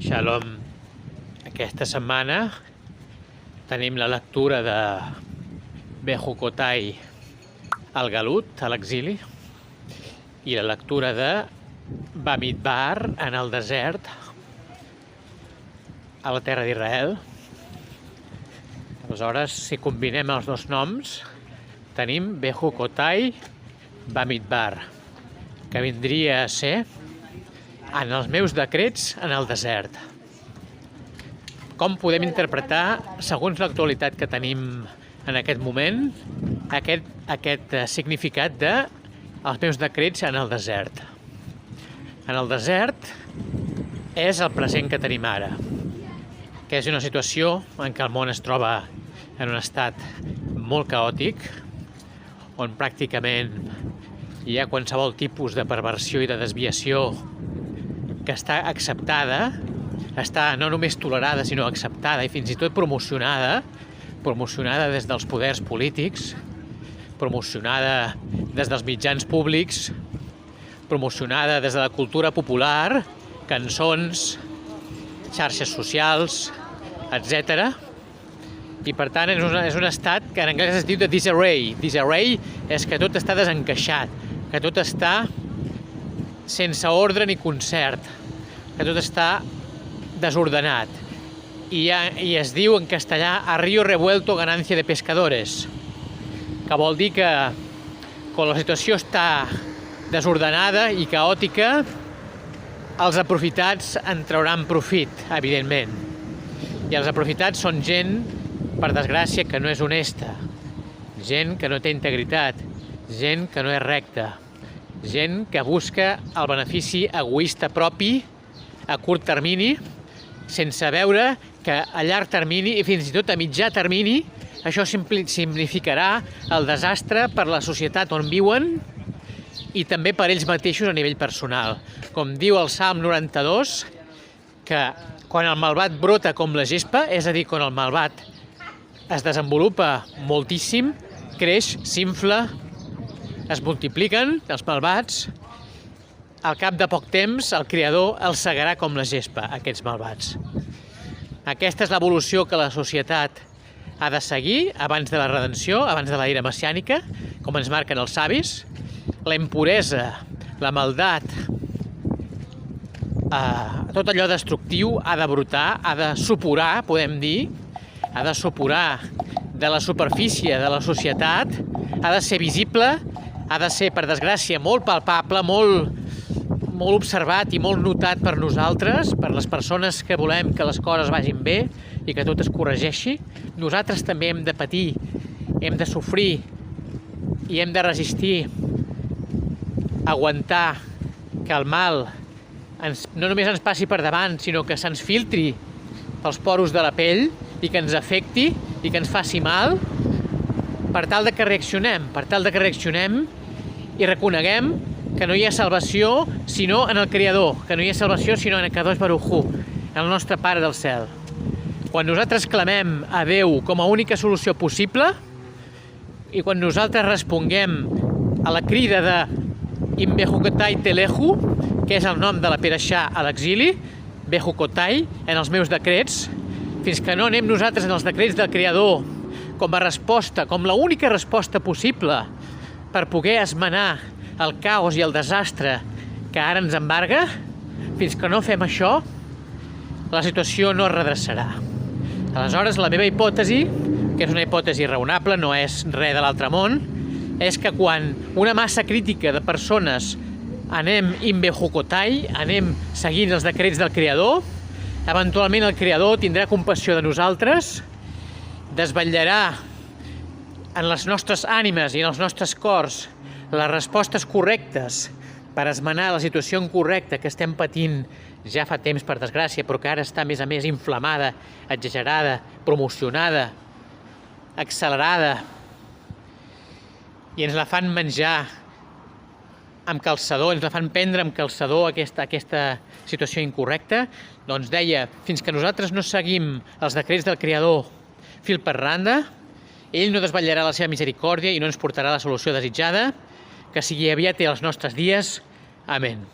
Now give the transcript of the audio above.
Shalom. Aquesta setmana tenim la lectura de Bejucotai al Galut, a l'exili, i la lectura de Bamidbar en el desert, a la terra d'Israel. Aleshores, si combinem els dos noms, tenim Bejucotai Bamidbar, que vindria a ser en els meus decrets en el desert. Com podem interpretar, segons l'actualitat que tenim en aquest moment, aquest significat de els meus decrets en el desert? En el desert és el present que tenim ara, que és una situació en què el món es troba en un estat molt caòtic, on pràcticament hi ha qualsevol tipus de perversió i de desviació que està acceptada, està no només tolerada, sinó acceptada i fins i tot promocionada des dels poders polítics, promocionada des dels mitjans públics, promocionada des de la cultura popular, cançons, xarxes socials, etc. I per tant és un estat que en anglès es diu de disarray. Disarray és que tot està desencaixat, que tot està sense ordre ni concert, que tot està desordenat. I es diu en castellà a río revuelto ganancia de pescadores, que vol dir que quan la situació està desordenada i caòtica, els aprofitats en trauran profit, evidentment. I els aprofitats són gent, per desgràcia, que no és honesta, gent que no té integritat, gent que no és recta, gent que busca el benefici egoista propi a curt termini, sense veure que a llarg termini i fins i tot a mitjà termini això significarà el desastre per la societat on viuen i també per ells mateixos a nivell personal. Com diu el Salm 92, que quan el malvat brota com la gespa, és a dir, quan el malvat es desenvolupa moltíssim, creix, s'infla, es multipliquen els malvats, al cap de poc temps el Creador els cegarà com la gespa, aquests malvats. Aquesta és l'evolució que la societat ha de seguir abans de la redenció, abans de l'era messiànica, com ens marquen els savis. La impuresa, la maldat, tot allò destructiu ha de brotar, ha de supurar, podem dir, ha de supurar de la superfície de la societat, ha de ser visible, ha de ser, per desgràcia, molt palpable, molt observat i molt notat per nosaltres, per les persones que volem que les coses vagin bé i que tot es corregeixi. Nosaltres també hem de patir, hem de sofrir i hem de resistir, aguantar que el mal no només ens passi per davant, sinó que se'ns filtri pels poros de la pell i que ens afecti i que ens faci mal, per tal de que reaccionem i reconeguem que no hi ha salvació sinó en el Creador, que no hi ha salvació sinó en el Kadosh Baruch Hu, el nostre Pare del cel. Quan nosaltres clamem a Déu com a única solució possible i quan nosaltres responguem a la crida de Im Bejucotai Telehu, que és el nom de la Perashà a l'exili, Bejucotai, en els meus decrets, fins que no anem nosaltres en els decrets del Creador com a resposta, com l'única resposta possible per poder esmenar el caos i el desastre que ara ens embarga, fins que no fem això, la situació no es redreçarà. Aleshores, la meva hipòtesi, que és una hipòtesi raonable, no és res de l'altre món, és que quan una massa crítica de persones anem in Bejucotai, anem seguint els decrets del Creador, eventualment el Creador tindrà compassió de nosaltres, desvetllarà en les nostres ànimes i en els nostres cors les respostes correctes per esmenar la situació incorrecta que estem patint ja fa temps, per desgràcia, però que ara està a més inflamada, exagerada, promocionada, accelerada, i ens la fan menjar amb calçador, ens la fan prendre amb calçador aquesta situació incorrecta. Doncs deia, fins que nosaltres no seguim els decrets del Creador fil per randa, ell no desvetllarà la seva misericòrdia i no ens portarà la solució desitjada, que sigui aviat i als nostres dies. Amén.